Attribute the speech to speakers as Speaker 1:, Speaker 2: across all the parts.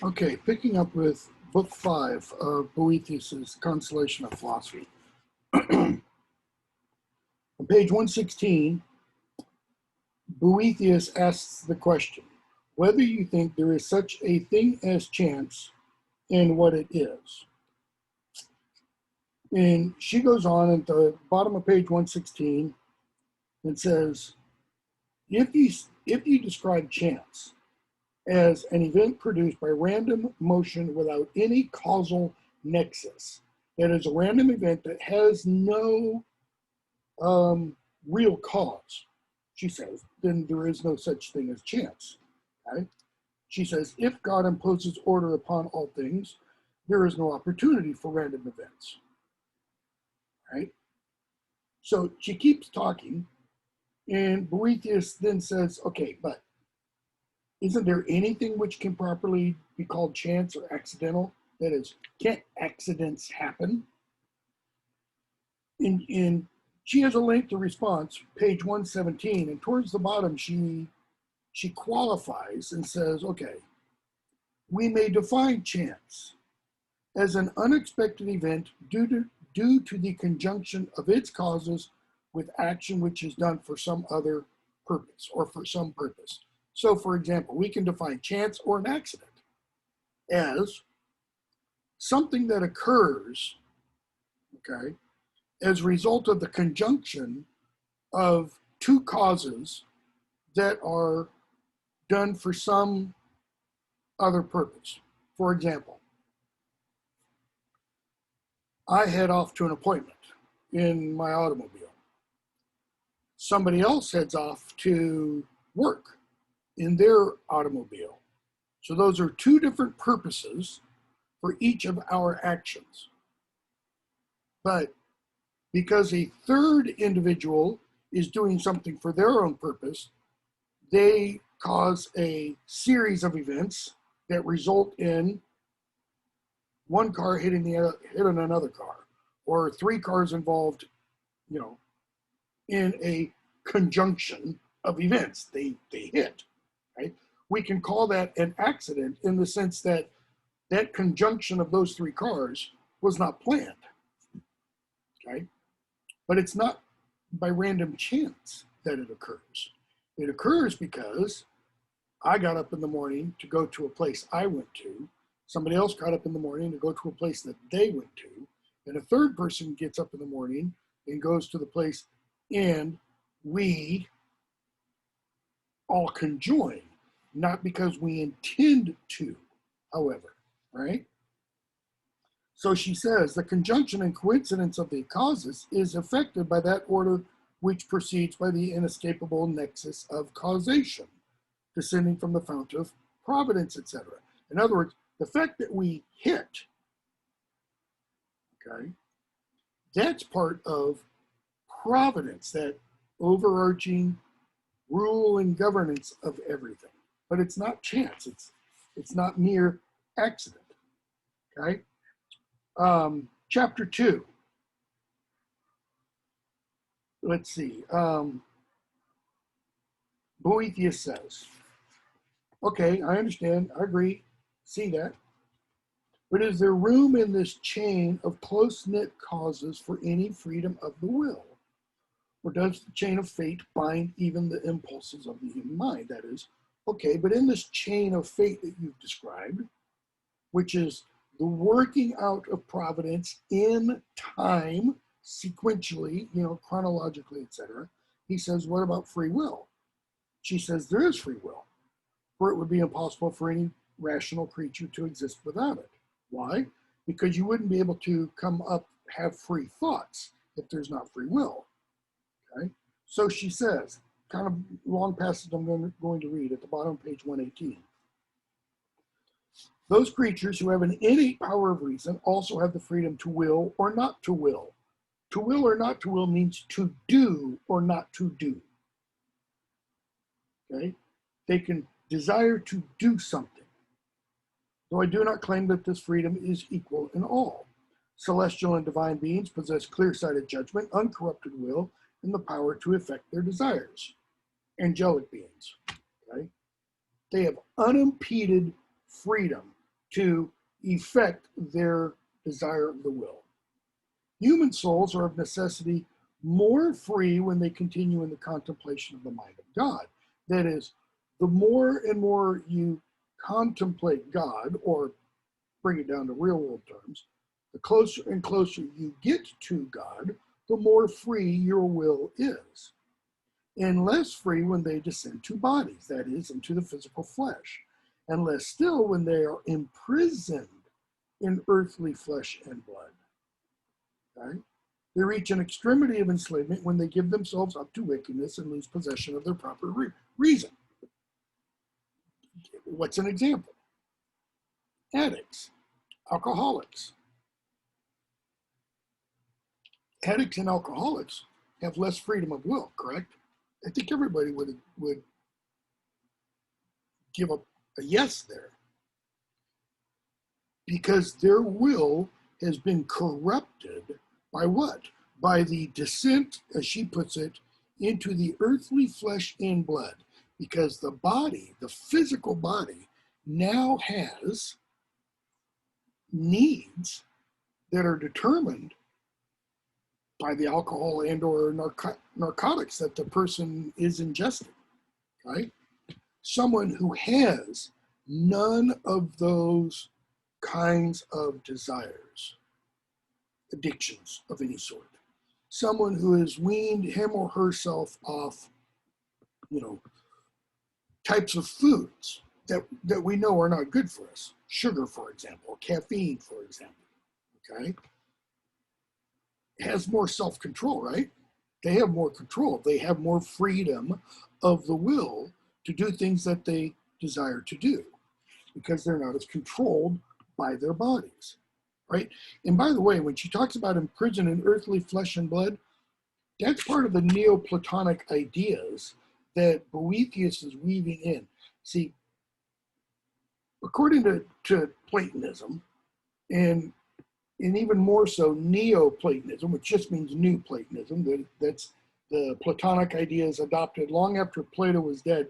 Speaker 1: Okay, picking up with Book 5 of Boethius's Consolation of Philosophy. On page 116, Boethius asks the question, whether you think there is such a thing as chance and what it is. And she goes on at the bottom of page 116 and says, if you describe chance as an event produced by random motion without any causal nexus, that is a random event that has no real cause, she says, then there is no such thing as chance. Okay? She says, if God imposes order upon all things, there is no opportunity for random events. Right? So she keeps talking, and Boethius then says, okay, but isn't there anything which can properly be called chance or accidental? That is, can't accidents happen? In she has a lengthy response, page 117, and towards the bottom she qualifies and says, okay, we may define chance as an unexpected event due to the conjunction of its causes with action which is done for some other purpose or for some purpose. So, for example, we can define chance or an accident as something that occurs, okay, as a result of the conjunction of two causes that are done for some other purpose. For example, I head off to an appointment in my automobile. Somebody else heads off to work in their automobile. So those are two different purposes for each of our actions. But because a third individual is doing something for their own purpose, they cause a series of events that result in one car hitting another car, or three cars involved, in a conjunction of events. They hit, right? We can call that an accident in the sense that that conjunction of those three cars was not planned, okay? But it's not by random chance that it occurs. It occurs because I got up in the morning to go to a place I went to. Somebody else got up in the morning to go to a place that they went to. And a third person gets up in the morning and goes to the place, and we all conjoin, not because we intend to, however, right? So she says, the conjunction and coincidence of the causes is affected by that order which proceeds by the inescapable nexus of causation, descending from the fount of providence, etc. In other words, the fact that we hit, okay, that's part of providence, that overarching rule and governance of everything. But it's not chance. It's not mere accident. Okay. Chapter 2. Let's see. Boethius says, okay, I understand, I agree, see that. But is there room in this chain of close-knit causes for any freedom of the will? Or does the chain of fate bind even the impulses of the human mind? That is, okay, but in this chain of fate that you've described, which is the working out of providence in time, sequentially, chronologically, etc., he says, what about free will? She says there is free will, for it would be impossible for any rational creature to exist without it. Why? Because you wouldn't be able to have free thoughts if there's not free will. Okay? So she says, kind of long passage I'm going to read at the bottom of page 118. Those creatures who have an innate power of reason also have the freedom to will or not to will. To will or not to will means to do or not to do. Okay? They can desire to do something. Though I do not claim that this freedom is equal in all. Celestial and divine beings possess clear-sighted judgment, uncorrupted will, and the power to effect their desires. Angelic beings, okay? They have unimpeded freedom to effect their desire of the will. Human souls are of necessity more free when they continue in the contemplation of the mind of God. That is, the more and more you contemplate God, or bring it down to real world terms, the closer and closer you get to God, the more free your will is, and less free when they descend to bodies, that is, into the physical flesh, and less still when they are imprisoned in earthly flesh and blood. Okay? They reach an extremity of enslavement when they give themselves up to wickedness and lose possession of their proper reason. What's an example? Addicts, alcoholics. Addicts and alcoholics have less freedom of will, correct? I think everybody would give a yes there, because their will has been corrupted by what? By the descent, as she puts it, into the earthly flesh and blood. Because the body, the physical body, now has needs that are determined by the alcohol and or narcotics that the person is ingesting, right? Someone who has none of those kinds of desires, addictions of any sort, someone who has weaned him or herself off, types of foods that we know are not good for us, sugar, for example, caffeine, for example, okay, has more self-control, right? They have more control. They have more freedom of the will to do things that they desire to do, because they're not as controlled by their bodies, right? And by the way, when she talks about imprisoned in earthly flesh and blood, that's part of the Neoplatonic ideas that Boethius is weaving in. See, according to Platonism, and even more so Neoplatonism, which just means new Platonism, that's the Platonic ideas adopted long after Plato was dead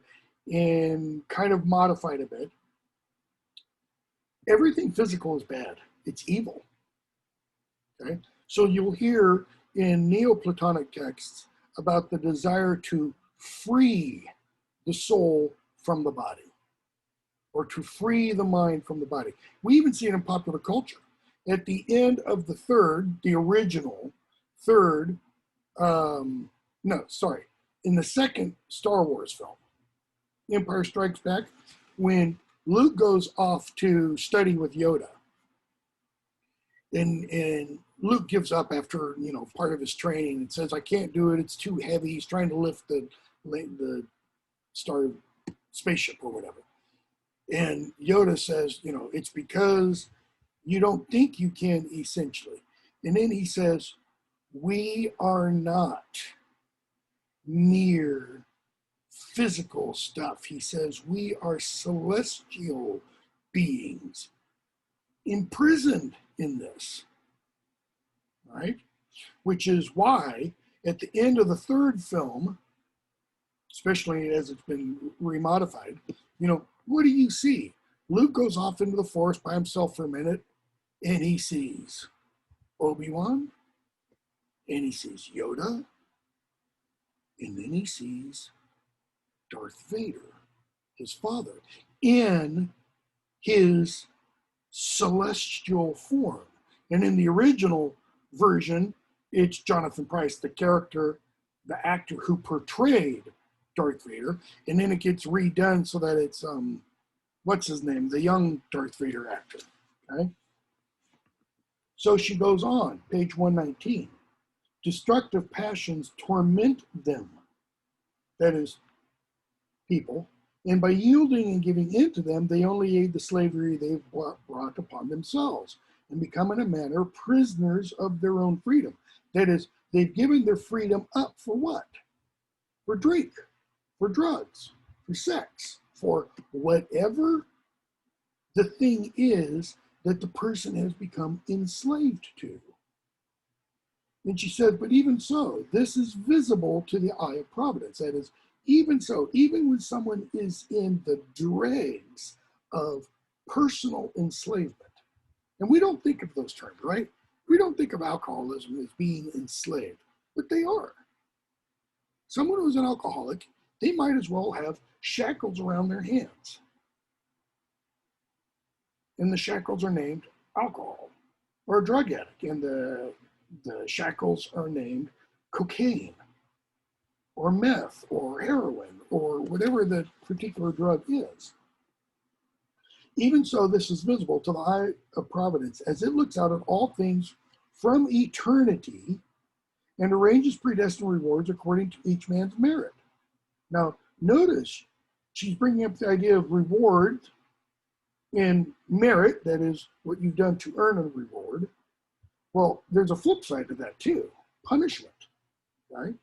Speaker 1: and kind of modified a bit. Everything physical is bad. It's evil. Okay? So you'll hear in Neoplatonic texts about the desire to free the soul from the body, or to free the mind from the body. We even see it in popular culture. At the end of the original third, in the second Star Wars film, Empire Strikes Back, when Luke goes off to study with Yoda, and Luke gives up after part of his training and says, "I can't do it. It's too heavy." He's trying to lift the star spaceship or whatever, and Yoda says, "It's because you don't think you can," essentially. And then he says, "We are not mere physical stuff." He says, "We are celestial beings imprisoned in this," right? Which is why at the end of the third film, especially as it's been remodified, what do you see? Luke goes off into the forest by himself for a minute, and he sees Obi-Wan, and he sees Yoda, and then he sees Darth Vader, his father, in his celestial form. And in the original version, it's Jonathan Pryce, the actor who portrayed Darth Vader, and then it gets redone so that it's what's his name, the young Darth Vader actor. Okay. So she goes on, page 119. Destructive passions torment them, that is, people, and by yielding and giving in to them, they only aid the slavery they've brought upon themselves, and become in a manner prisoners of their own freedom. That is, they've given their freedom up for what? For drink, for drugs, for sex, for whatever the thing is that the person has become enslaved to. And she said, but even so, this is visible to the eye of providence. That is, even so, even when someone is in the dregs of personal enslavement. And we don't think of those terms, right? We don't think of alcoholism as being enslaved, but they are. Someone who's an alcoholic, they might as well have shackles around their hands. And the shackles are named alcohol. Or a drug addict, and the shackles are named cocaine or meth or heroin or whatever the particular drug is. Even so, this is visible to the eye of providence as it looks out at all things from eternity and arranges predestined rewards according to each man's merit. Now, notice she's bringing up the idea of reward and merit, that is what you've done to earn a reward. Well, there's a flip side to that too, punishment, right?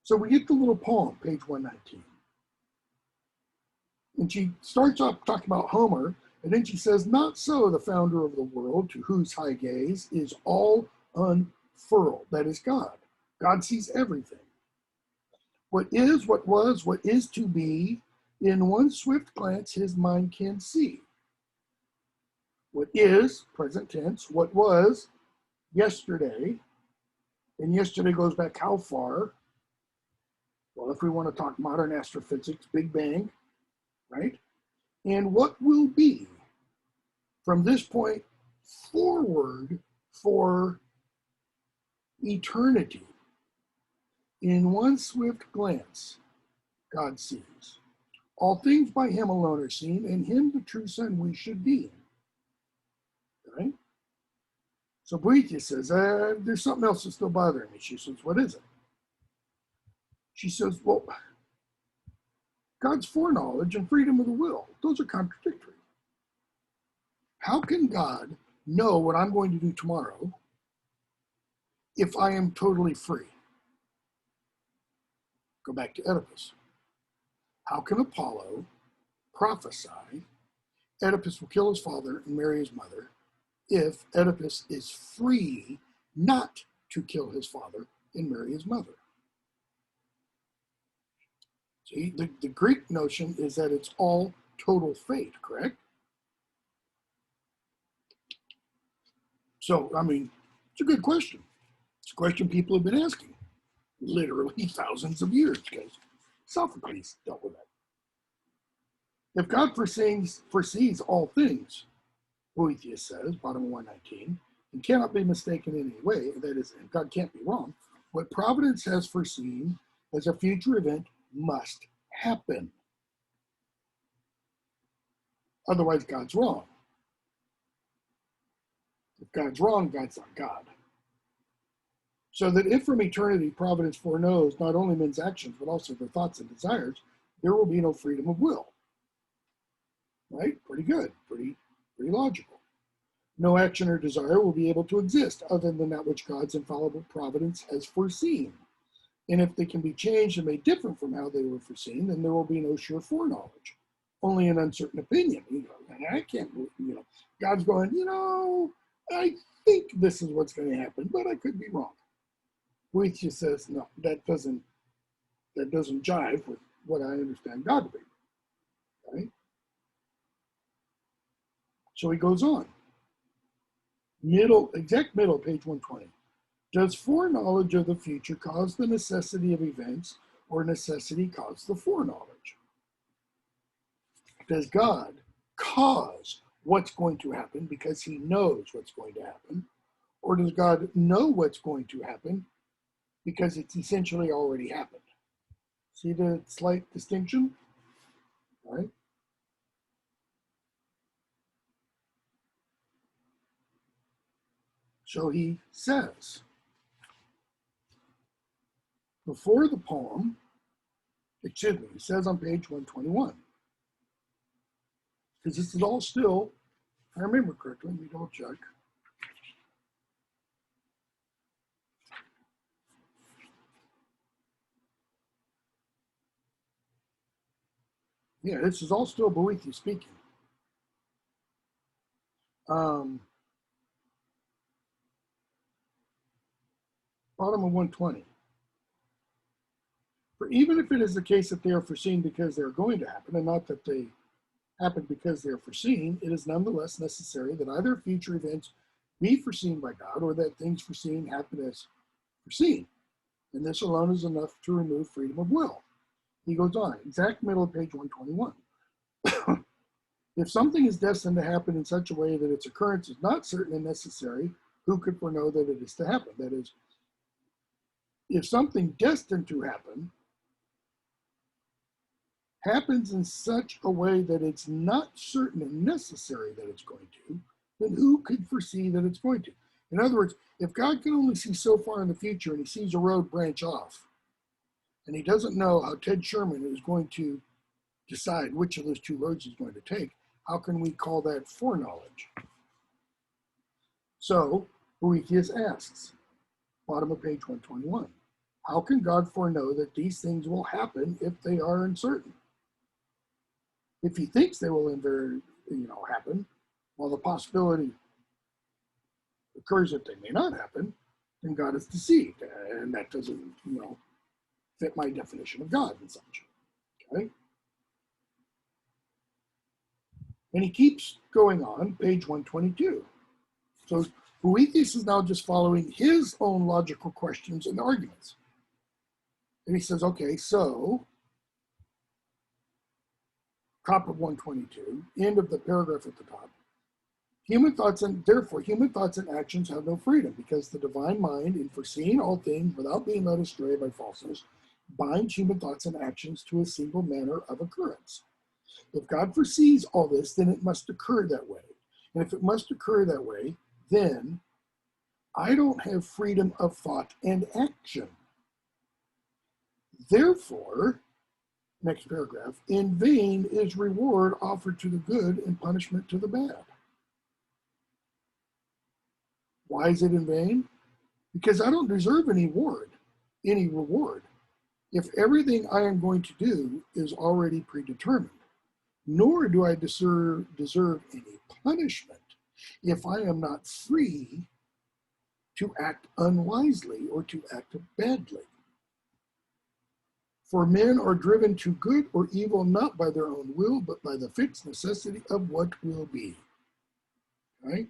Speaker 1: So we get the little poem, page 119. And she starts off talking about Homer, and then she says, not so the founder of the world, to whose high gaze is all unfurled. That is God. God sees everything. What is, what was, what is to be, in one swift glance his mind can see. What is, present tense, what was, yesterday, and yesterday goes back how far? Well, if we want to talk modern astrophysics, Big Bang, right? And what will be from this point forward for eternity. In one swift glance, God sees. All things by him alone are seen, and him the true son we should be. Right? So Boethius says, there's something else that's still bothering me. She says, what is it? She says, well, God's foreknowledge and freedom of the will, those are contradictory. How can God know what I'm going to do tomorrow if I am totally free? Go back to Oedipus. How can Apollo prophesy Oedipus will kill his father and marry his mother if Oedipus is free not to kill his father and marry his mother? See, the Greek notion is that it's all total fate, correct? So, I mean, it's a good question. It's a question people have been asking literally thousands of years, because Sophocles dealt with that. If God foresees all things, Boethius says, bottom of 119, and cannot be mistaken in any way, that is, and God can't be wrong, what providence has foreseen as a future event must happen. Otherwise, God's wrong. If God's wrong, God's not God. So that if from eternity providence foreknows not only men's actions, but also their thoughts and desires, there will be no freedom of will. Right? Pretty good. Pretty logical. No action or desire will be able to exist other than that which God's infallible providence has foreseen. And if they can be changed and made different from how they were foreseen, then there will be no sure foreknowledge, only an uncertain opinion. And I can't believe, God's going, I think this is what's going to happen, but I could be wrong. Boethius says, no, that doesn't jive with what I understand God to be. Right? So he goes on. Exact middle, page 120. Does foreknowledge of the future cause the necessity of events, or necessity cause the foreknowledge? Does God cause what's going to happen because he knows what's going to happen? Or does God know what's going to happen because it's essentially already happened? See the slight distinction? All right. So he says, before the poem, he says on page 121, because this is all still, if I remember correctly, let me double check. Yeah, this is all still Boethius speaking. Bottom of 120. For even if it is the case that they are foreseen because they're going to happen, and not that they happen because they are foreseen, it is nonetheless necessary that either future events be foreseen by God or that things foreseen happen as foreseen. And this alone is enough to remove freedom of will. He goes on, exact middle of page 121. If something is destined to happen in such a way that its occurrence is not certain and necessary, who could foreknow that it is to happen? That is, if something destined to happen happens in such a way that it's not certain and necessary that it's going to, then who could foresee that it's going to? In other words, if God can only see so far in the future and he sees a road branch off, and he doesn't know how Ted Sherman is going to decide which of those two roads he's going to take, how can we call that foreknowledge? So Boethius asks, bottom of page 121, how can God foreknow that these things will happen if they are uncertain? If he thinks they will happen, while the possibility occurs that they may not happen, then God is deceived, and that doesn't, fit my definition of God and such. Okay. And he keeps going on, page 122. So Boethius is now just following his own logical questions and arguments. And he says, okay, so, top of 122, end of the paragraph at the top, therefore human thoughts and actions have no freedom, because the divine mind, in foreseeing all things without being led astray by falseness, binds human thoughts and actions to a single manner of occurrence. If God foresees all this, then it must occur that way. And if it must occur that way, then I don't have freedom of thought and action. Therefore, next paragraph, in vain is reward offered to the good and punishment to the bad. Why is it in vain? Because I don't deserve any reward, if everything I am going to do is already predetermined. Nor do I deserve any punishment if I am not free to act unwisely or to act badly. For men are driven to good or evil not by their own will, but by the fixed necessity of what will be. Right?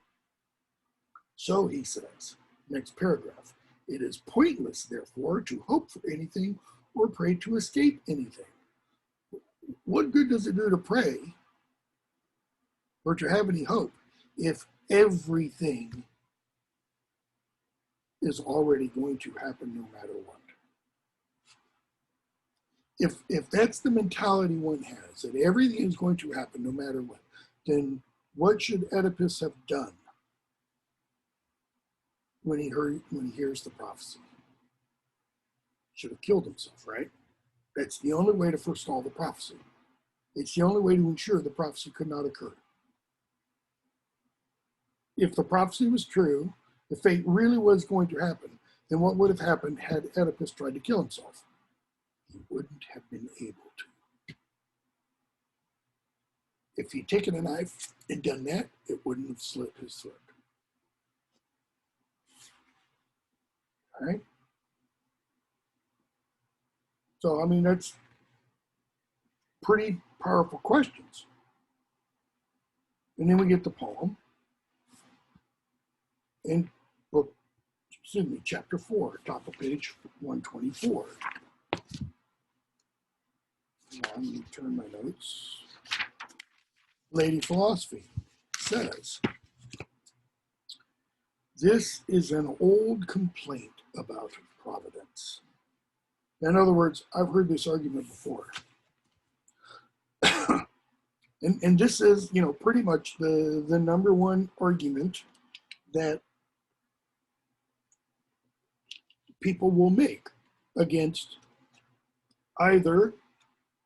Speaker 1: So he says, next paragraph, it is pointless, therefore, to hope for anything or pray to escape anything. What good does it do to pray or to have any hope if everything is already going to happen no matter what? If that's the mentality one has, that everything is going to happen no matter what, then what should Oedipus have done when he hears the prophecy? Should have killed himself, right? That's the only way to forestall the prophecy. It's the only way to ensure the prophecy could not occur. If the prophecy was true, the fate really was going to happen, then what would have happened had Oedipus tried to kill himself? He wouldn't have been able to. If he'd taken a knife and done that, it wouldn't have slit his throat. All right? So, I mean, that's pretty powerful questions. And then we get the poem in chapter 4, top of page 124. Let me turn my notes. Lady Philosophy says, this is an old complaint about providence. In other words, I've heard this argument before. and this is, pretty much the number one argument that people will make against either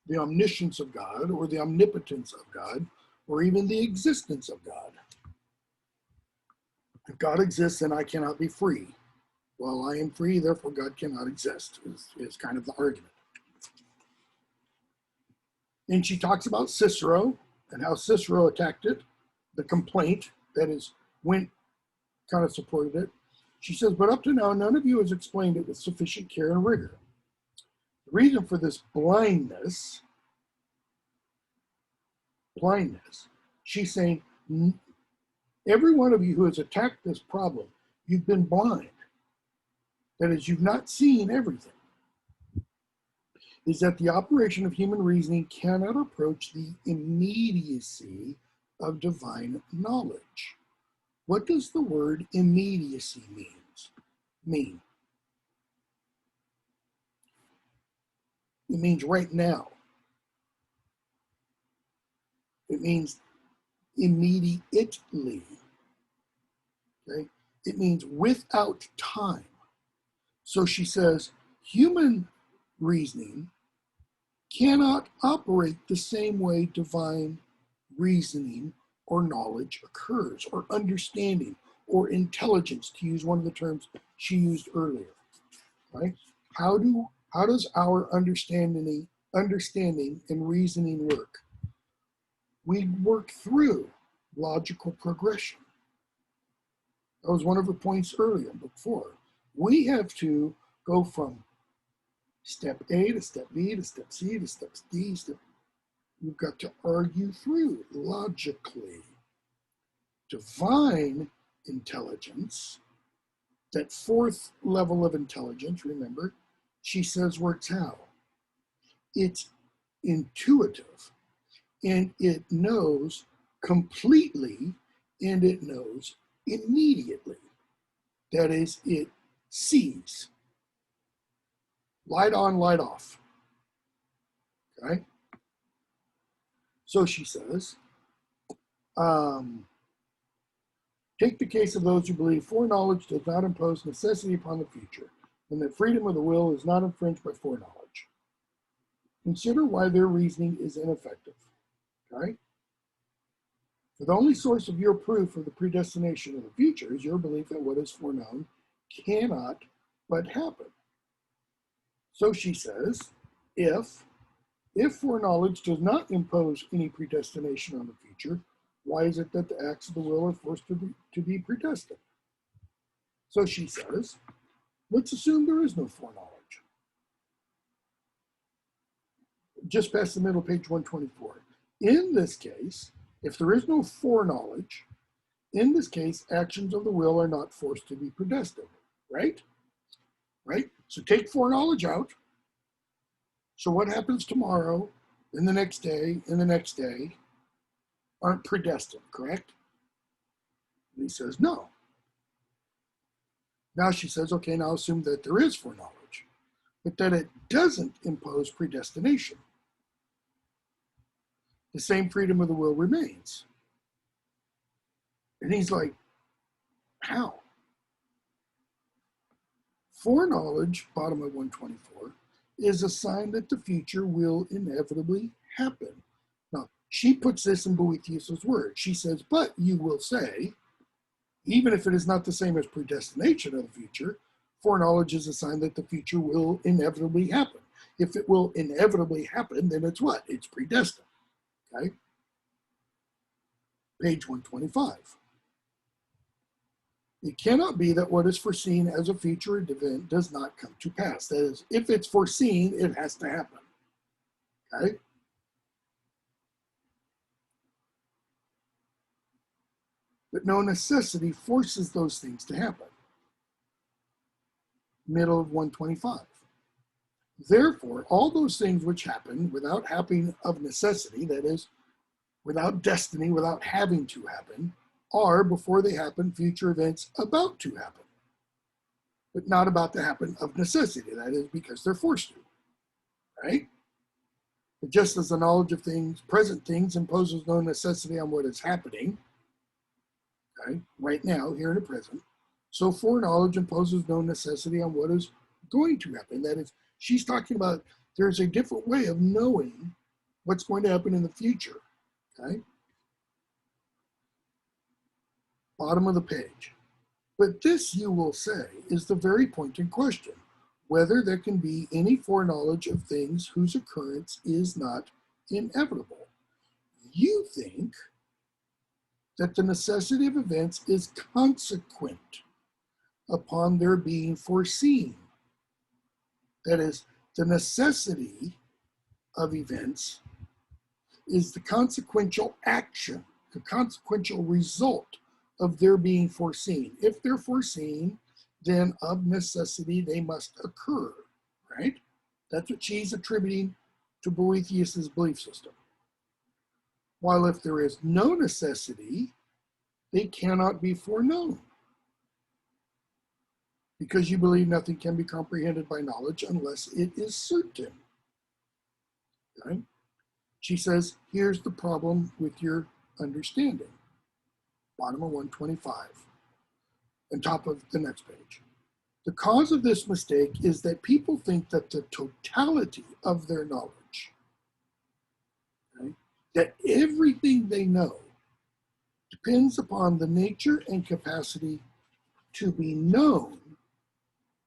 Speaker 1: the omniscience of God or the omnipotence of God or even the existence of God. If God exists, then I cannot be free. Well, I am free, therefore God cannot exist, is kind of the argument. And she talks about Cicero and how Cicero attacked it, the complaint, that is, Went kind of supported it. She says, but up to now, none of you has explained it with sufficient care and rigor. The reason for this blindness blindness. She's saying, every one of you who has attacked this problem, you've been blind. That is, you've not seen everything. Is that the operation of human reasoning cannot approach the immediacy of divine knowledge. What does the word immediacy mean? It means right now. It means immediately. Okay? It means without time. So she says, human reasoning cannot operate the same way divine reasoning or knowledge occurs, or understanding, or intelligence, to use one of the terms she used earlier. Right? How does our understanding and reasoning work? We work through logical progression. That was one of the points earlier before. We have to go from step A to step B to step C to step D. We've got to argue through logically. Divine intelligence, that fourth level of intelligence, remember, she says works how? It's intuitive, and it knows completely, and it knows immediately. That is, it sees. Light on, light off. Okay? So she says, take the case of those who believe foreknowledge does not impose necessity upon the future, and that freedom of the will is not infringed by foreknowledge. Consider why their reasoning is ineffective. Okay? For the only source of your proof of the predestination of the future is your belief that what is foreknown cannot but happen. So she says, if foreknowledge does not impose any predestination on the future, why is it that the acts of the will are forced to be predestined? So she says, let's assume there is no foreknowledge. Just past the middle, page 124. In this case, if there is no foreknowledge, in this case, actions of the will are not forced to be predestined, right? Right? So take foreknowledge out. So what happens tomorrow, and the next day, and the next day, aren't predestined, correct? And he says, no. Now she says, okay, now assume that there is foreknowledge, but that it doesn't impose predestination. The same freedom of the will remains. And he's like, how? Foreknowledge, bottom of 124, is a sign that the future will inevitably happen. Now, she puts this in Boethius's words. She says, but you will say, even if it is not the same as predestination of the future, foreknowledge is a sign that the future will inevitably happen. If it will inevitably happen, then it's what? It's predestined. Okay? Page 125. It cannot be that what is foreseen as a future event does not come to pass. That is, if it's foreseen, it has to happen. Okay? But no necessity forces those things to happen. Middle of 125. Therefore, all those things which happen without happening of necessity, that is, without destiny, without having to happen, are, before they happen, future events about to happen, but not about to happen of necessity. That is, because they're forced to, right? But just as the knowledge of things, present things, imposes no necessity on what is happening, okay, right now, here in the present, so foreknowledge imposes no necessity on what is going to happen. That is, she's talking about there's a different way of knowing what's going to happen in the future, okay? Bottom of the page. But this, you will say, is the very point in question, whether there can be any foreknowledge of things whose occurrence is not inevitable. You think that the necessity of events is consequent upon their being foreseen. That is, the necessity of events is the consequential action, the consequential result of their being foreseen. If they're foreseen, then of necessity they must occur, right? That's what she's attributing to Boethius's belief system. While if there is no necessity, they cannot be foreknown, because you believe nothing can be comprehended by knowledge unless it is certain. Okay? She says, here's the problem with your understanding. Bottom of 125, and top of the next page. The cause of this mistake is that people think that the totality of their knowledge, okay, that everything they know depends upon the nature and capacity to be known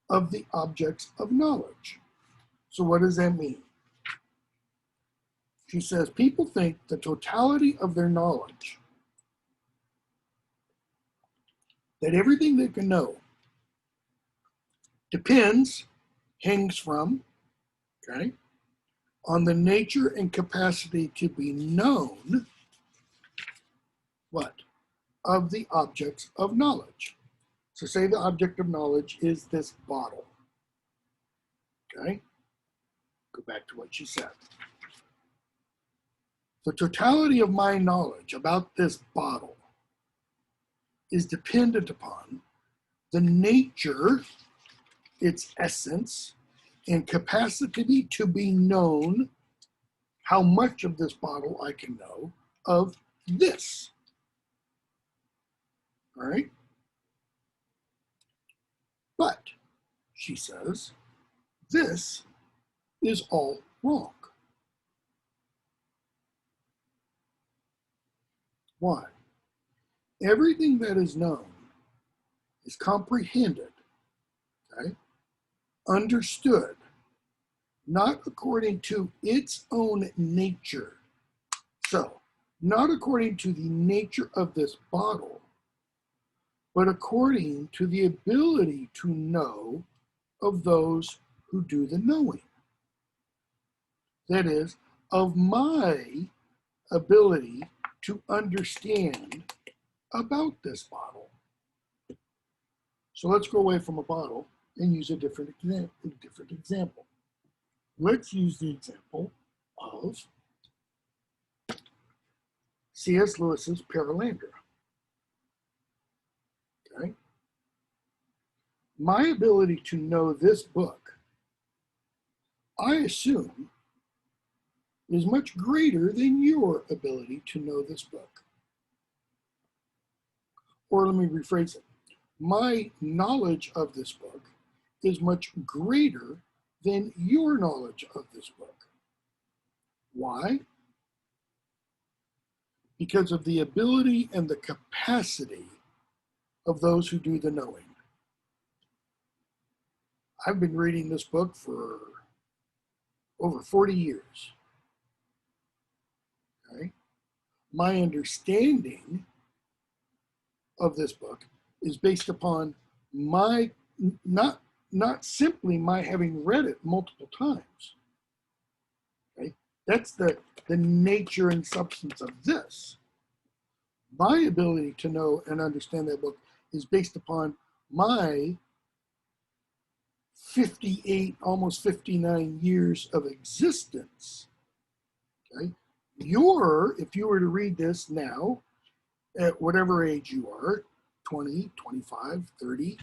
Speaker 1: of the objects of knowledge. So what does that mean? She says people think the totality of their knowledge, that everything they can know depends, hangs from, okay, on the nature and capacity to be known, what? Of the objects of knowledge. So say the object of knowledge is this bottle, okay? Go back to what she said. The totality of my knowledge about this bottle is dependent upon the nature, its essence, and capacity to be known, how much of this bottle I can know of this. All right? But, she says, this is all wrong. Why? Everything that is known is comprehended, okay, understood, not according to its own nature. So, not according to the nature of this bottle, but according to the ability to know of those who do the knowing. That is, of my ability to understand about this bottle. So let's go away from a bottle and use a different example. Let's use the example of C.S. Lewis's Perelandra. Okay? My ability to know this book, I assume, is much greater than your ability to know this book. Or let me rephrase it. My knowledge of this book is much greater than your knowledge of this book. Why? Because of the ability and the capacity of those who do the knowing. I've been reading this book for over 40 years. Okay? My understanding of this book is based upon my, not simply my having read it multiple times. Okay? That's the nature and substance of this. My ability to know and understand that book is based upon my 58, almost 59 years of existence. Okay? If you were to read this now, at whatever age you are, 20, 25, 30,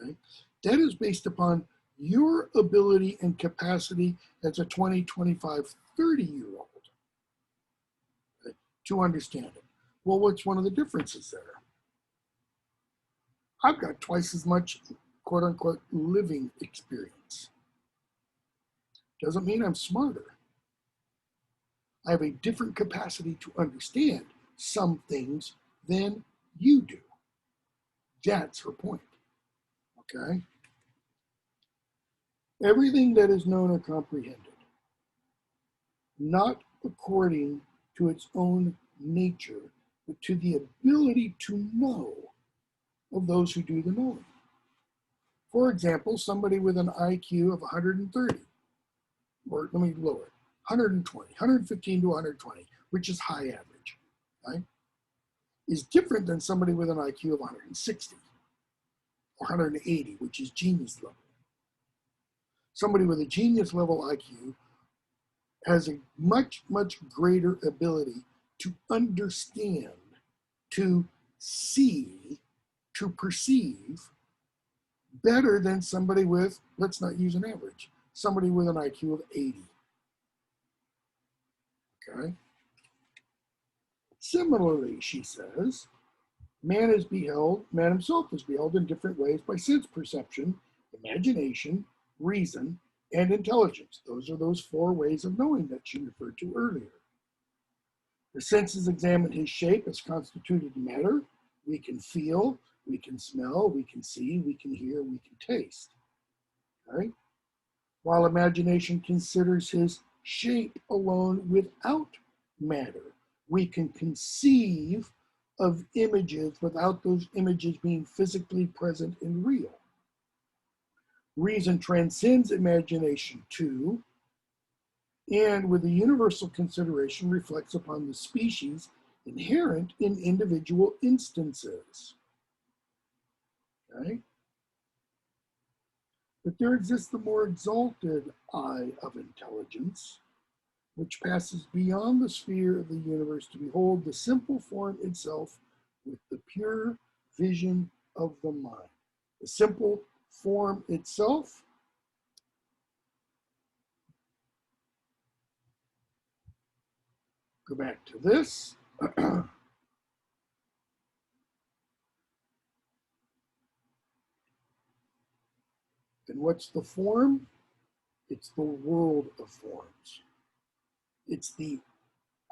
Speaker 1: okay, that is based upon your ability and capacity as a 20, 25, 30-year-old, okay, to understand it. Well, what's one of the differences there? I've got twice as much, quote unquote, living experience. Doesn't mean I'm smarter. I have a different capacity to understand some things than you do. That's her point. Okay? Everything that is known or comprehended, not according to its own nature, but to the ability to know of those who do the knowing. For example, somebody with an IQ of 130, or let me lower it, 120, 115 to 120, which is high average, right, is different than somebody with an IQ of 160 or 180, which is genius level. Somebody with a genius level IQ has a much, much greater ability to understand, to see, to perceive better than somebody with, let's not use an average, somebody with an IQ of 80. Okay? Similarly, she says, man himself is beheld in different ways by sense perception, imagination, reason, and intelligence. Those are those four ways of knowing that she referred to earlier. The senses examine his shape as constituted matter. We can feel, we can smell, we can see, we can hear, we can taste. Okay? While imagination considers his shape alone without matter. We can conceive of images without those images being physically present and real. Reason transcends imagination too, and with a universal consideration reflects upon the species inherent in individual instances. Okay? But there exists the more exalted eye of intelligence, which passes beyond the sphere of the universe to behold the simple form itself with the pure vision of the mind. The simple form itself go back to this. And what's the form? It's the world of forms. It's the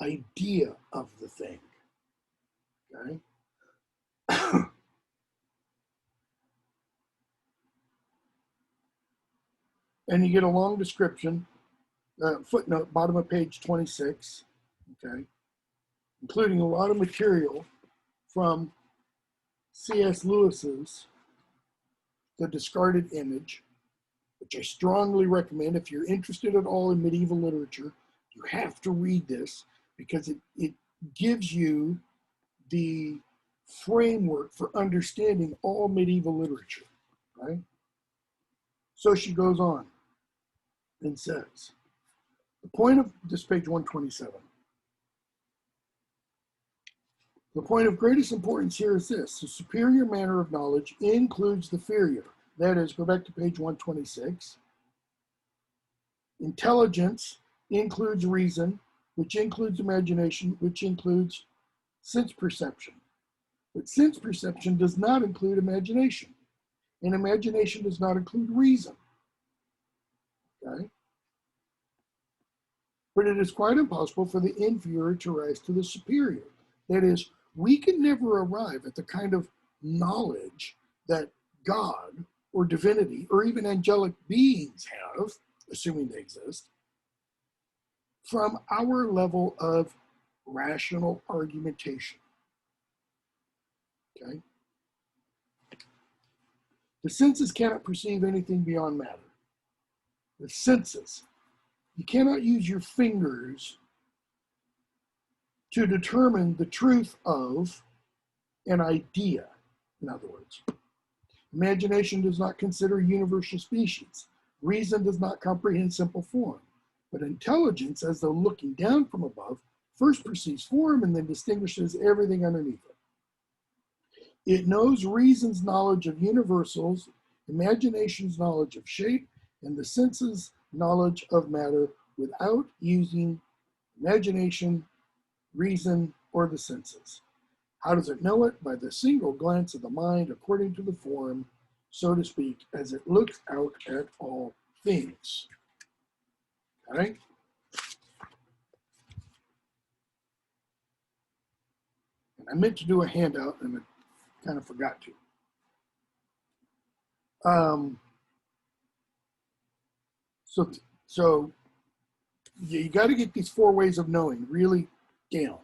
Speaker 1: idea of the thing. Okay? And you get a long description, footnote, bottom of page 26, okay, including a lot of material from C.S. Lewis's The Discarded Image, which I strongly recommend. If you're interested at all in medieval literature, you have to read this because it gives you the framework for understanding all medieval literature, right? So she goes on and says, the point of this, page 127. The point of greatest importance here is this: the superior manner of knowledge includes the inferior. That is, go back to page 126. Intelligence includes reason, which includes imagination, which includes sense perception. But sense perception does not include imagination, and imagination does not include reason. Okay? But it is quite impossible for the inferior to rise to the superior. That is, we can never arrive at the kind of knowledge that God or divinity or even angelic beings have, assuming they exist, from our level of rational argumentation. Okay? The senses cannot perceive anything beyond matter. The senses. You cannot use your fingers to determine the truth of an idea, in other words. Imagination does not consider universal species. Reason does not comprehend simple form. But intelligence, as though looking down from above, first perceives form and then distinguishes everything underneath it. It knows reason's knowledge of universals, imagination's knowledge of shape, and the senses' knowledge of matter without using imagination, reason, or the senses. How does it know it? By the single glance of the mind according to the form, so to speak, as it looks out at all things. Okay? And I meant to do a handout and I kind of forgot to. So you got to get these four ways of knowing really down.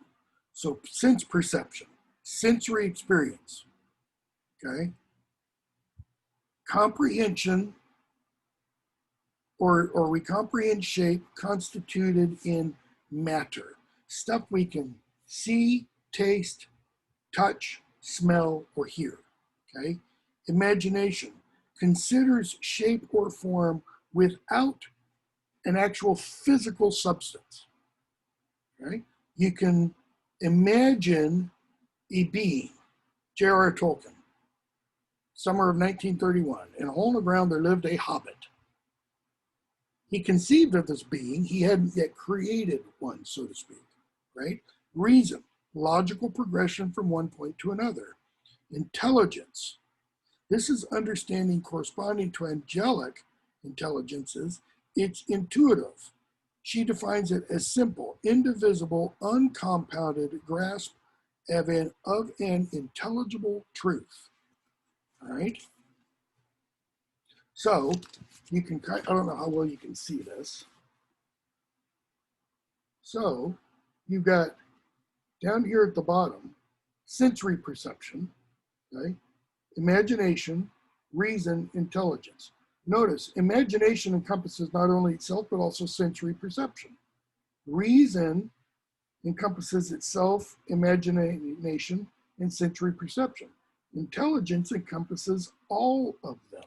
Speaker 1: So sense perception, sensory experience, okay? Comprehension, or we comprehend shape constituted in matter. stuff we can see, taste, touch, smell, or hear. Okay? Imagination considers shape or form without an actual physical substance. Okay? You can imagine a being, J.R.R. Tolkien, summer of 1931. In a hole in the ground there lived a hobbit. He conceived of this being. He hadn't yet created one, so to speak, right? Reason, logical progression from one point to another. Intelligence, this is understanding corresponding to angelic intelligences. It's intuitive. She defines it as simple, indivisible, uncompounded grasp of an intelligible truth. All right? So you can, I don't know how well you can see this. So you've got down here at the bottom, sensory perception, okay? Imagination, reason, intelligence. Notice, imagination encompasses not only itself, but also sensory perception. Reason encompasses itself, imagination, and sensory perception. Intelligence encompasses all of them.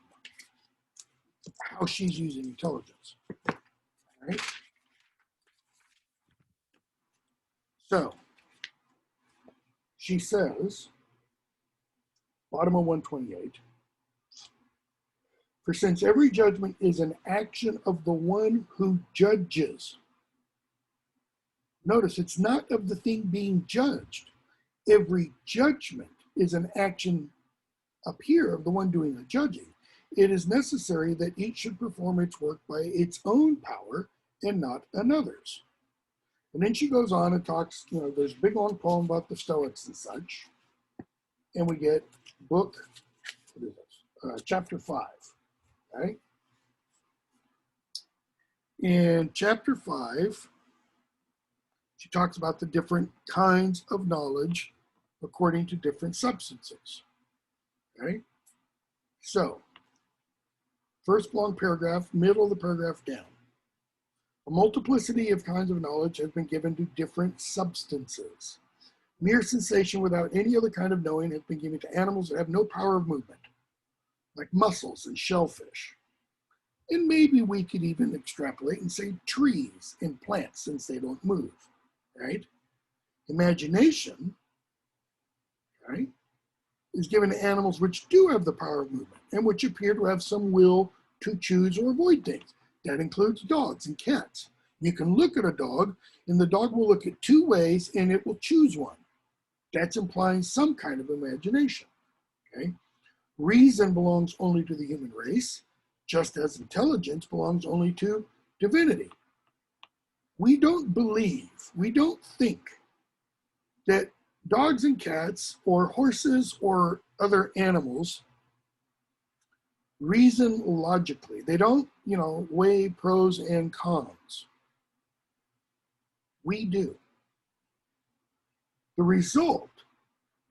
Speaker 1: How she's using intelligence. All right? So, she says, bottom of 128, for since every judgment is an action of the one who judges. Notice, it's not of the thing being judged. Every judgment is an action up here of the one doing the judging. It is necessary that each should perform its work by its own power and not another's. And then she goes on and talks, there's a big long poem about the Stoics and such. And we get book, what is this? Chapter 5, right? In chapter 5, she talks about the different kinds of knowledge according to different substances, okay? So, first long paragraph, middle of the paragraph down. A multiplicity of kinds of knowledge has been given to different substances. Mere sensation without any other kind of knowing has been given to animals that have no power of movement, like mussels and shellfish. And maybe we could even extrapolate and say trees and plants, since they don't move, right? Imagination, right, is given to animals which do have the power of movement and which appear to have some will to choose or avoid things. That includes dogs and cats. You can look at a dog and the dog will look at two ways and it will choose one. That's implying some kind of imagination, okay? Reason belongs only to the human race, just as intelligence belongs only to divinity. We don't believe, we don't think that dogs and cats or horses or other animals reason logically. They don't, weigh pros and cons. We do. The result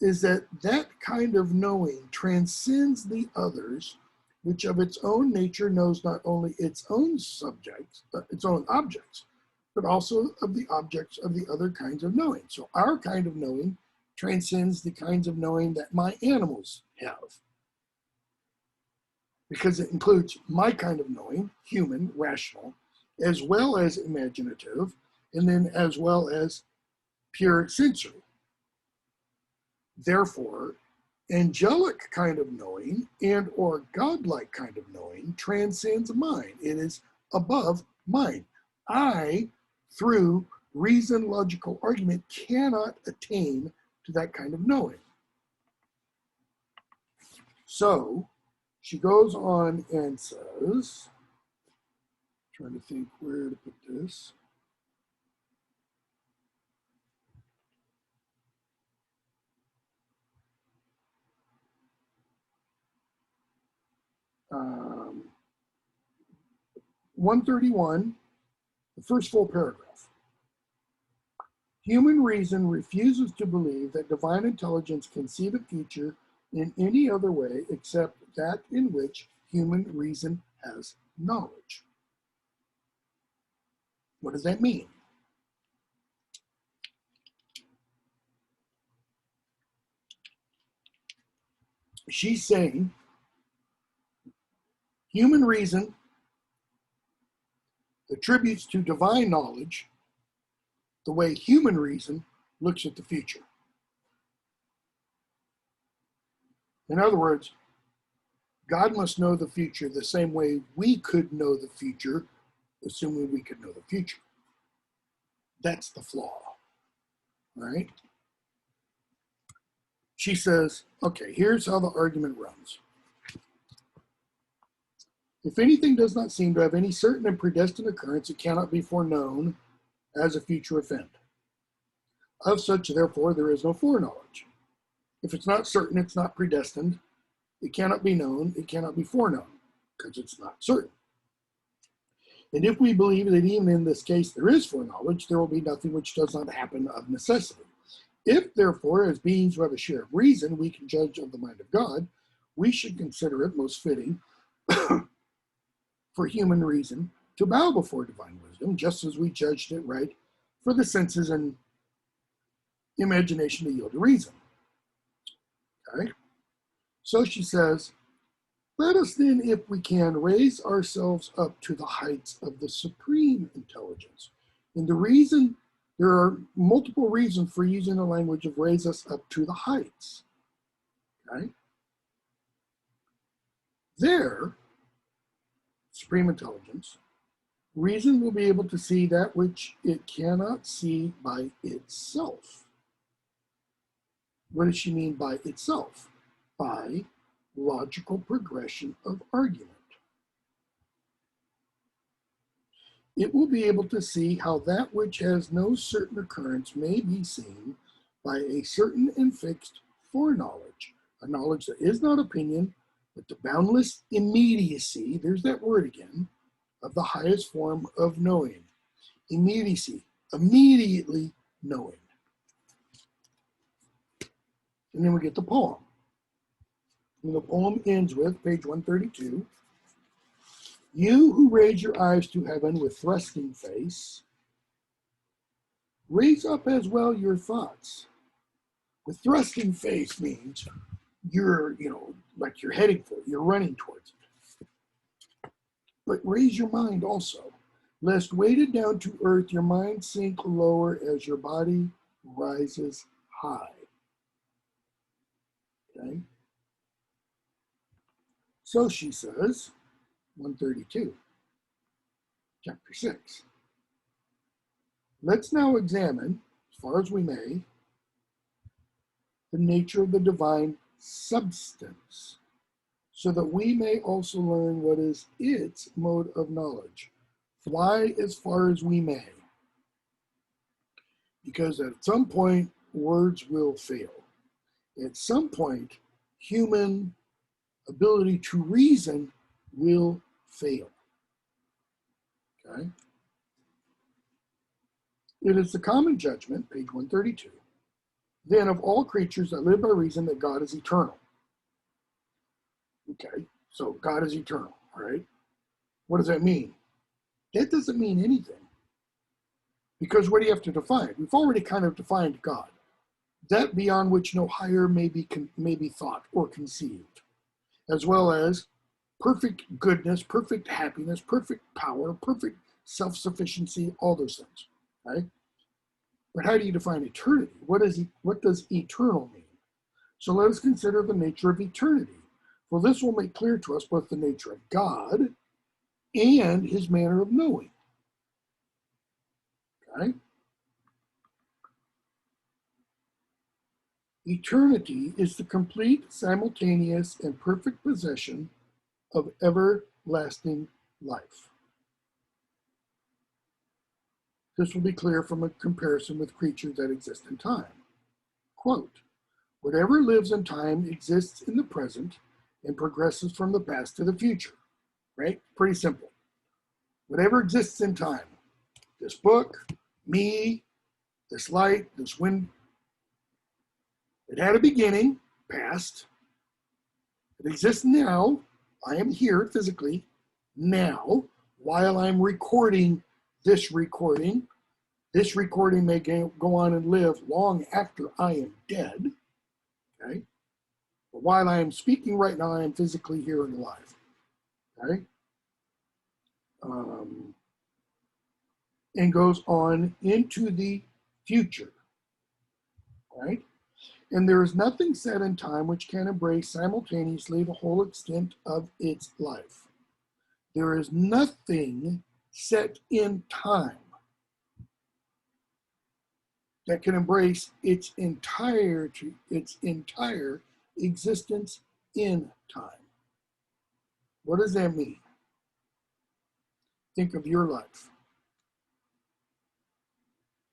Speaker 1: is that that kind of knowing transcends the others, which of its own nature knows not only its own subjects, its own objects, but also of the objects of the other kinds of knowing. So our kind of knowing transcends the kinds of knowing that my animals have, because it includes my kind of knowing, human, rational, as well as imaginative, and then as well as pure sensory. Therefore, angelic kind of knowing and or godlike kind of knowing transcends mine. It is above mine. I, through reason, logical argument, cannot attain to that kind of knowing. So she goes on and says, trying to think where to put this. Um, 131, the first full paragraph. Human reason refuses to believe that divine intelligence can see the future in any other way except that in which human reason has knowledge. What does that mean? She's saying human reason attributes to divine knowledge the way human reason looks at the future. In other words, God must know the future the same way we could know the future, assuming we could know the future. That's the flaw, right? She says, okay, here's how the argument runs. If anything does not seem to have any certain and predestined occurrence, it cannot be foreknown as a future event. Of such, therefore, there is no foreknowledge. If it's not certain, it's not predestined. It cannot be known, it cannot be foreknown, because it's not certain. And if we believe that even in this case there is foreknowledge, there will be nothing which does not happen of necessity. If, therefore, as beings who have a share of reason, we can judge of the mind of God, we should consider it most fitting for human reason to bow before divine wisdom, just as we judged it right for the senses and imagination to yield to reason. Okay? So she says, let us then, if we can, raise ourselves up to the heights of the supreme intelligence. And the reason, there are multiple reasons for using the language of raise us up to the heights. Okay? There, supreme intelligence, reason will be able to see that which it cannot see by itself. What does she mean by itself? By logical progression of argument. It will be able to see how that which has no certain occurrence may be seen by a certain and fixed foreknowledge, a knowledge that is not opinion, but the boundless immediacy, there's that word again, of the highest form of knowing. Immediacy, immediately knowing. And then we get the poem. And the poem ends with, page 132, you who raise your eyes to heaven with thrusting face, raise up as well your thoughts. With thrusting face means you're, like you're heading for it, you're running towards it. But raise your mind also, lest weighted down to earth, your mind sink lower as your body rises high. Okay? So she says, 132, chapter 6. Let's now examine, as far as we may, the nature of the divine substance, so that we may also learn what is its mode of knowledge. Why as far as we may? Because at some point, words will fail. At some point, human ability to reason will fail. Okay? It is the common judgment, page 132, then of all creatures that live by reason that God is eternal. Okay, so God is eternal, all right? What does that mean? That doesn't mean anything. Because what do you have to define? We've already kind of defined God. That beyond which no higher may be thought or conceived, as well as perfect goodness, perfect happiness, perfect power, perfect self-sufficiency, all those things, right? But how do you define eternity? What does eternal mean? So let us consider the nature of eternity. For this will make clear to us both the nature of God and his manner of knowing. Okay? Eternity is the complete, simultaneous, and perfect possession of everlasting life. This will be clear from a comparison with creatures that exist in time. Quote, whatever lives in time exists in the present and progresses from the past to the future, right? Pretty simple. Whatever exists in time, this book, me, this light, this wind, it had a beginning, past. It exists now. I am here physically now while I'm recording this recording. This recording may go on and live long after I am dead. Okay? But while I am speaking right now, I am physically here and alive. Okay? And goes on into the future. Right? And there is nothing set in time which can embrace simultaneously the whole extent of its life. There is nothing set in time that can embrace its entire existence in time. What does that mean? Think of your life.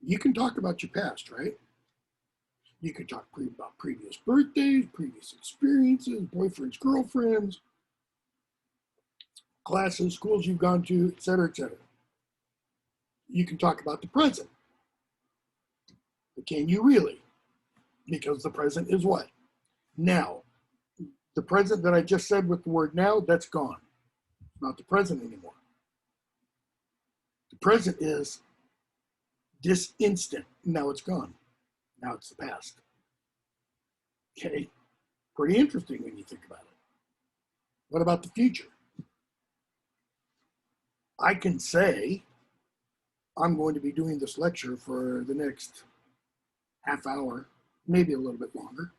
Speaker 1: You can talk about your past, right? You can talk about previous birthdays, previous experiences, boyfriends, girlfriends, classes, schools you've gone to, et cetera, et cetera. You can talk about the present. But can you really? Because the present is what? Now. The present that I just said with the word now, that's gone. It's not the present anymore. The present is this instant. Now it's gone. Now it's the past. Okay? Pretty interesting when you think about it. What about the future? I can say, I'm going to be doing this lecture for the next half hour, maybe a little bit longer.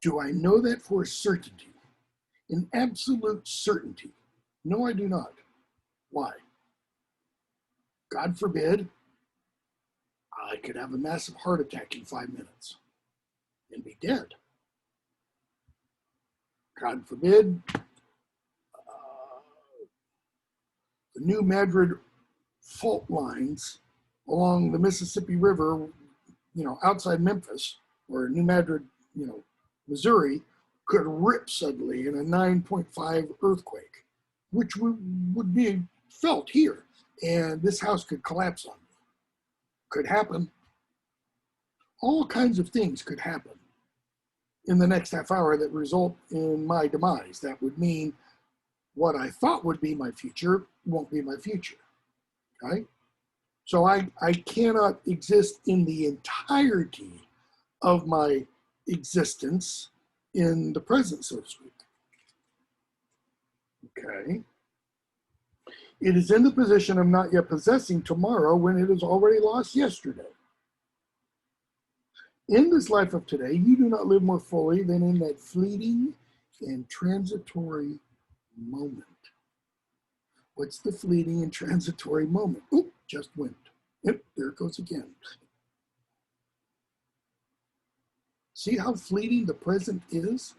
Speaker 1: Do I know that for certainty? An absolute certainty? No, I do not. Why? God forbid, I could have a massive heart attack in 5 minutes and be dead. God forbid, the New Madrid fault lines along the Mississippi River, outside Memphis, or New Madrid, Missouri, could rip suddenly in a 9.5 earthquake, which would be felt here. And this house could collapse on me. Could happen. All kinds of things could happen in the next half hour that result in my demise. That would mean what I thought would be my future won't be my future. Okay? So I cannot exist in the entirety of my existence in the present, so to speak. Okay. It is in the position of not yet possessing tomorrow when it is already lost yesterday. In this life of today, you do not live more fully than in that fleeting and transitory moment. What's the fleeting and transitory moment? Oop, just went. Yep, there it goes again. See how fleeting the present is?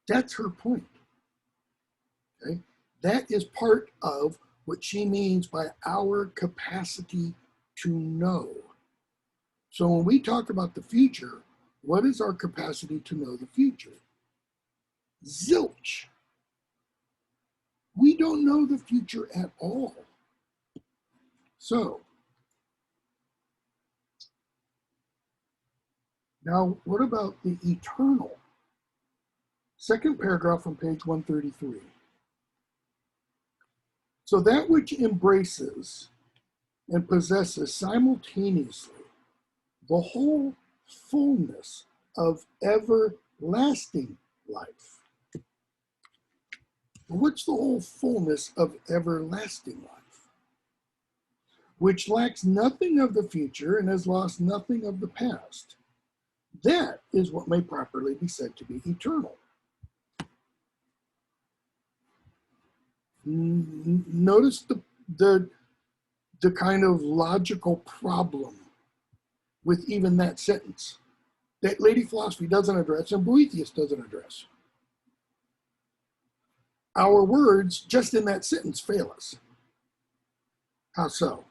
Speaker 1: That's her point. Okay? That is part of what she means by our capacity to know. So when we talk about the future, what is our capacity to know the future? Zilch. We don't know the future at all. So, now what about the eternal? Second paragraph on page 133. So that which embraces and possesses simultaneously the whole fullness of everlasting life. What's the whole fullness of everlasting life? Which lacks nothing of the future and has lost nothing of the past. That is what may properly be said to be eternal. Notice the kind of logical problem with even that sentence that Lady Philosophy doesn't address and Boethius doesn't address. Our words just in that sentence fail us. How so?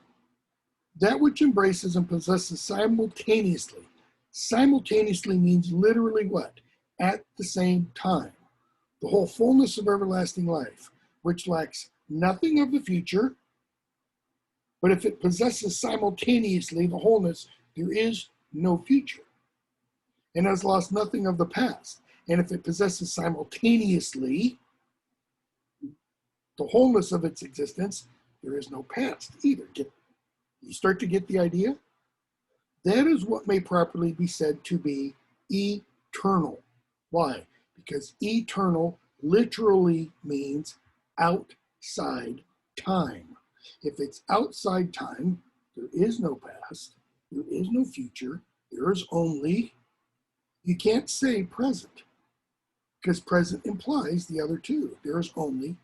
Speaker 1: That which embraces and possesses simultaneously. Simultaneously means literally what? At the same time. The whole fullness of everlasting life, which lacks nothing of the future, but if it possesses simultaneously the wholeness, there is no future, and has lost nothing of the past. And if it possesses simultaneously the wholeness of its existence, there is no past either. You start to get the idea? That is what may properly be said to be eternal. Why? Because eternal literally means outside time. If it's outside time, there is no past, there is no future, there is only, you can't say present, because present implies the other two. There is only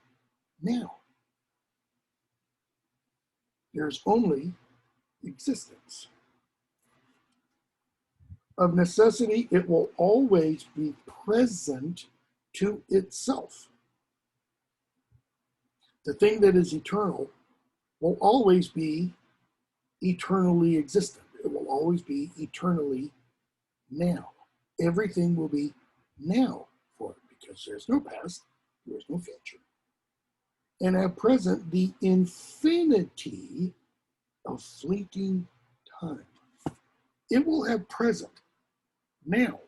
Speaker 1: now. There's only existence. Of necessity, it will always be present to itself. The thing that is eternal will always be eternally existent. It will always be eternally now. Everything will be now for it because there's no past, there's no future. And at present, the infinity of fleeting time. It will have present now.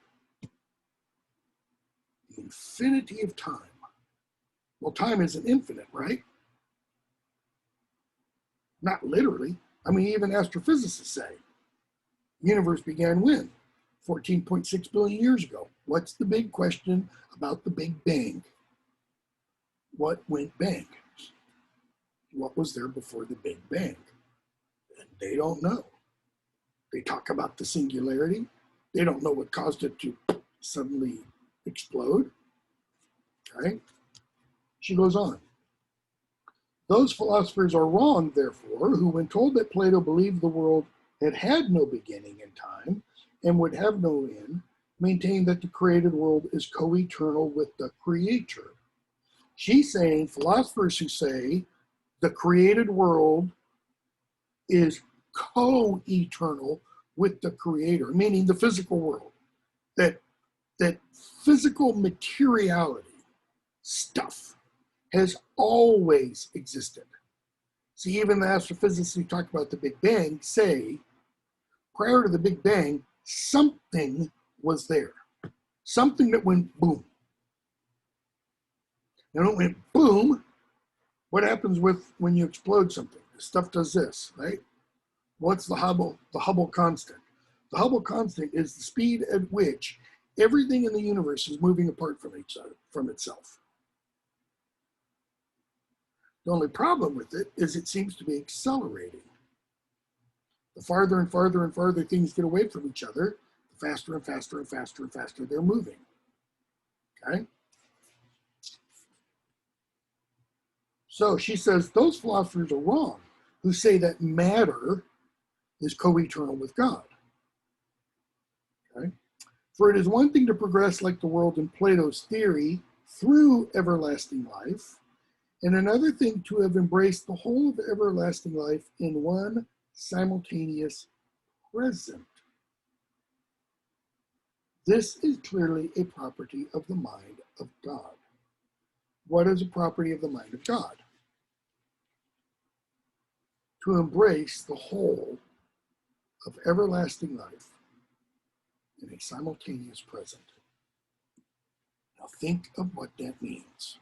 Speaker 1: The infinity of time. Well, time isn't infinite, right? Not literally. I mean, even astrophysicists say the universe began when? 14.6 billion years ago. What's the big question about the Big Bang? What went bang? What was there before the Big Bang? And they don't know. They talk about the singularity. They don't know what caused it to suddenly explode. Okay? She goes on. Those philosophers are wrong, therefore, who, when told that Plato believed the world had no beginning in time and would have no end, maintain that the created world is co-eternal with the creator. She's saying philosophers who say the created world is co-eternal with the creator, meaning the physical world, that physical materiality, stuff, has always existed. See, even the astrophysicists who talk about the Big Bang say, prior to the Big Bang, something was there. Something that went boom. And when it went boom, what happens when you explode something? The stuff does this, right? What's the Hubble constant? The Hubble constant is the speed at which everything in the universe is moving apart from each other, from itself. The only problem with it is it seems to be accelerating. The farther and farther and farther things get away from each other, the faster and faster and faster and faster they're moving. Okay? So she says those philosophers are wrong who say that matter is co-eternal with God. Okay? For it is one thing to progress like the world in Plato's theory through everlasting life, and another thing to have embraced the whole of everlasting life in one simultaneous present. This is clearly a property of the mind of God. What is a property of the mind of God? To embrace the whole of everlasting life in a simultaneous present. Now think of what that means.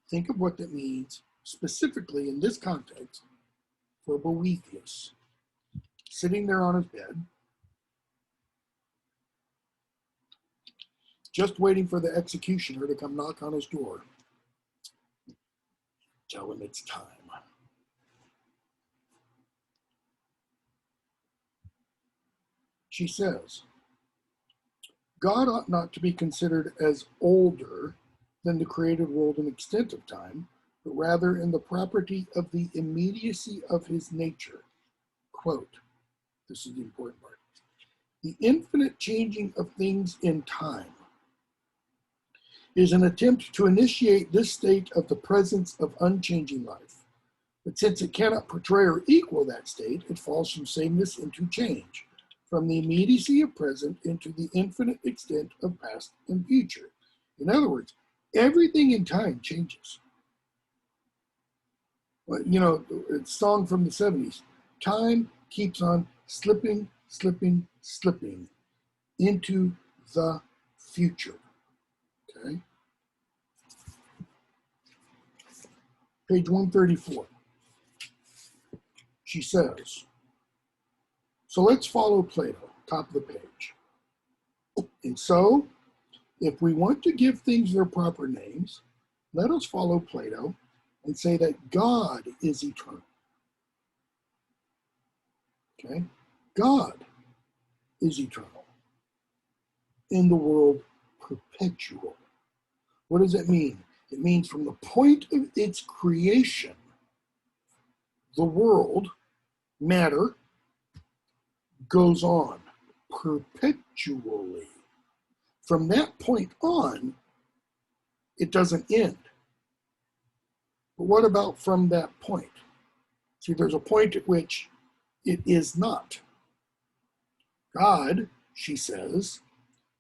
Speaker 1: Think of what that means specifically in this context for Boethius, sitting there on his bed, just waiting for the executioner to come knock on his door. Tell him it's time. She says, God ought not to be considered as older than the created world in extent of time, but rather in the property of the immediacy of his nature. Quote, this is the important part. The infinite changing of things in time is an attempt to initiate this state of the presence of unchanging life. But since it cannot portray or equal that state, it falls from sameness into change, from the immediacy of present into the infinite extent of past and future. In other words, everything in time changes. Well, you know, it's a song from the 70s. Time keeps on slipping, slipping, slipping into the future. Okay. Page 134. She says, so let's follow Plato, top of the page. And so, if we want to give things their proper names, let us follow Plato and say that God is eternal. Okay? God is eternal. In the world, perpetual. What does it mean? It means from the point of its creation, the world, matter, goes on perpetually. From that point on, it doesn't end. But what about from that point? See, there's a point at which it is not. God, she says,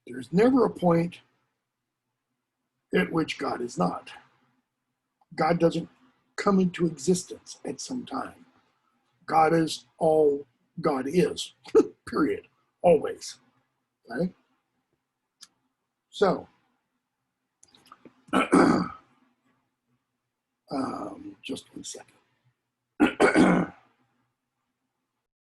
Speaker 1: there's never a point at which God is not. God doesn't come into existence at some time. God is all God is, period, always. Okay? So, just 1 second.